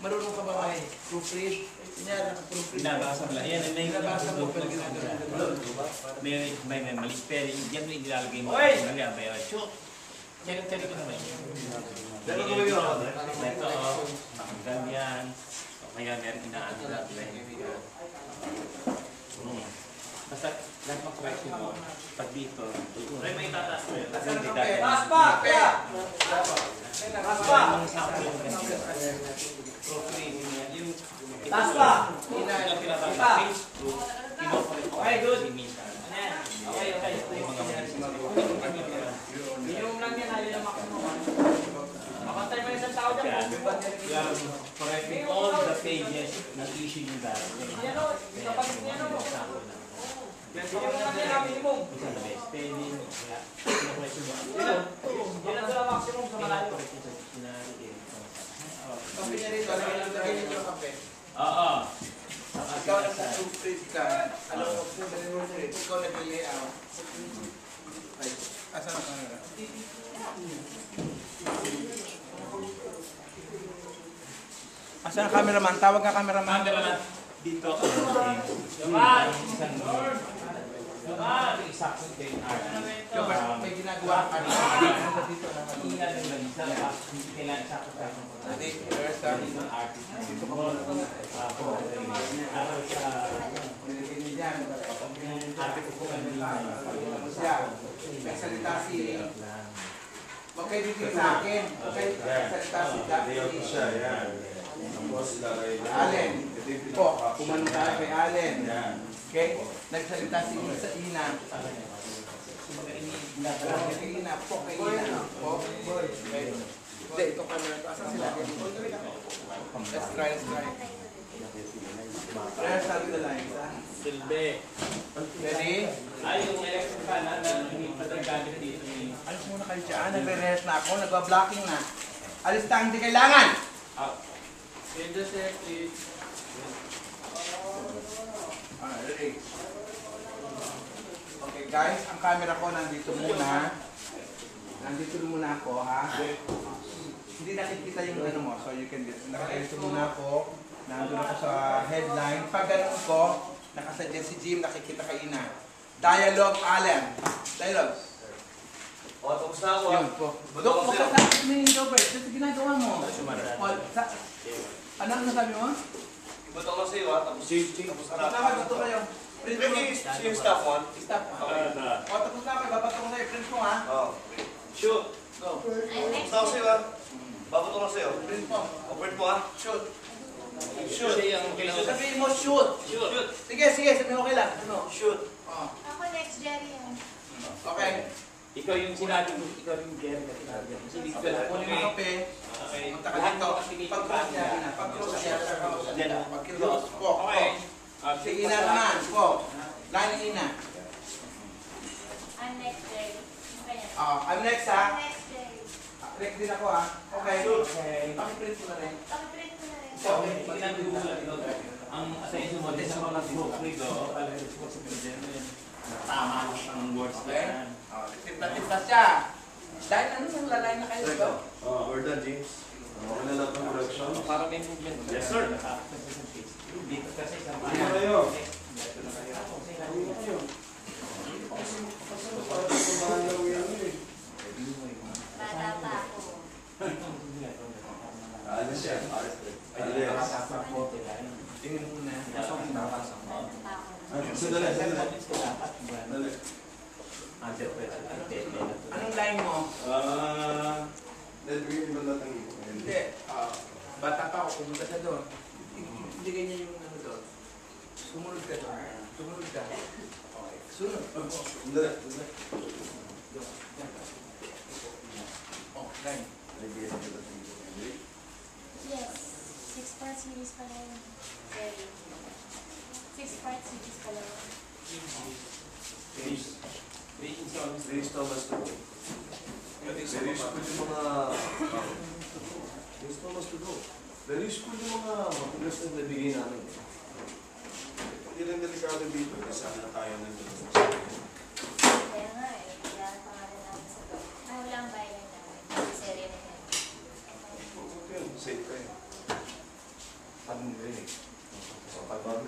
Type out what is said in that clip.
marunong ka ba may proofread? Binabasa mo lang. Yan, may binabasa mo pag ginagawa. may mali spelling. Yan may ilalagay mo. May shoot. Check ko naman yan. Ito, pakinggan yan. Kaya meron inaano natin. Basta lahat mag-correction mo. Pag dito, may tataas mo yun. Taas pa! Taas pa! Taas pa! Okay, good. Okay. Minimum lang yan, ayaw na maximum. Makantay mo isang tao dyan. Correcting all the pages ng issue nyo dahil. Yan o, kapagin niya o. Minimum lang yan, minimum. Spelling, yan ang sila maximum sa malayo. Kape niya rito, lagay niyo yung kape. Oo. Ikaw nag-proofread ka. Alam mo, ikaw nag-layout. Ay, asan ang camera? Asan ang cameraman? Tawag nga cameraman. Dito. Exactly 10 hours. May ginagawa ka na. Dito na kami. Kailangan sakto ka. Ang artist. May salita si... Huwag kayo dito sa akin. Huwag kayo salita si Allen. Po, kumanong tayo kay Allen. Okay? Nagsalita si Ina. Kay Ina. Po, kay Ina. Po. Hindi, ito camera. Asan sila? Let's try. Let's start the lines. Silbe. Ready? Ay, yung electric fan na hindi pa gamit dito ni... Alis muna kayo dyan. Nagre-rest na ako. Nagwa-blocking na. Alis tayo, hindi kailangan. In the set, please. Ready? Okay guys, ang camera ko nandito muna. Nandito muna ako, ha? Hindi nakikita yung ano mo, so you can get. Nakikita muna ako. Nandun ako sa headline. Pag ganun ko, nakasadyan si Jim, nakikita kay Ina. Dialogue, Allen. Dialogue. O, tapos na ako. Yun po. Dok, makasakit mo yung Robert. Ito ginagawa mo. Ano ang nasabi mo? Ibutok lang sa'yo, ha? Tapos na. Tapos gusto kayo. Print mo. Yung staff one. Stop. O, tapos na ako. Babato ko sa'yo. Print mo, ha? Oo. Shoot. Go. Tapos na ako sa'yo, ha? Babato lang sa'yo. Print mo. O, print mo, ha? Shoot. Shoot. Sabihin mo, shoot. Shoot. Sige. Sabihin mo kailan. Ano? Shoot. Ako next, Jerry. Okay. Ikaw yung sinabi mo, ikaw yung Jerry na sinabi mo. Kunin mo kape. Punta ka dito. Pag-close niya. Pag-close niya. Pag-close. Po. Sige, Ina naman. Po. Line Ina. I'm next, Jerry. I'm next, ha? Next, Jerry. Next din ako, ha? Okay. Pakiprint mo na rin. Pakiprint ko na rin. Okay. Pag nag-uulat ito, ang attention mo din sa mga book ito, tama ang words na yan. Tipla siya. Dahil ano yung lalay na kayo, diba? We're done, James. Okay na lang ang production. Para may movement. Yes, sir. Dito kasi sa Ano kayo? Bata pa ako. Alis siya. Alis. Tingin muna. Bata pa ako. Sandali. Anong line mo? Hindi. Bata pa ako, pumunta ka doon. Hindi ganyan yung ano doon. Sumunod ka doon. Sumunod ka. Okay. Sunod. Oh, line. Yes. 6-part series pala yun. Jerry. 6-part series pala yun. Very Thomas to go. Very school yung mga... Very Thomas to go. Very school yung mga mapulas na nabigay namin. Hindi lang delikado dito. Sana tayo nandun. Kaya nga eh. Kaya ang pangalan namin sa to. Wala ang bayan namin. Serye na yan. safe ka eh. Sabi nila eh. So, pag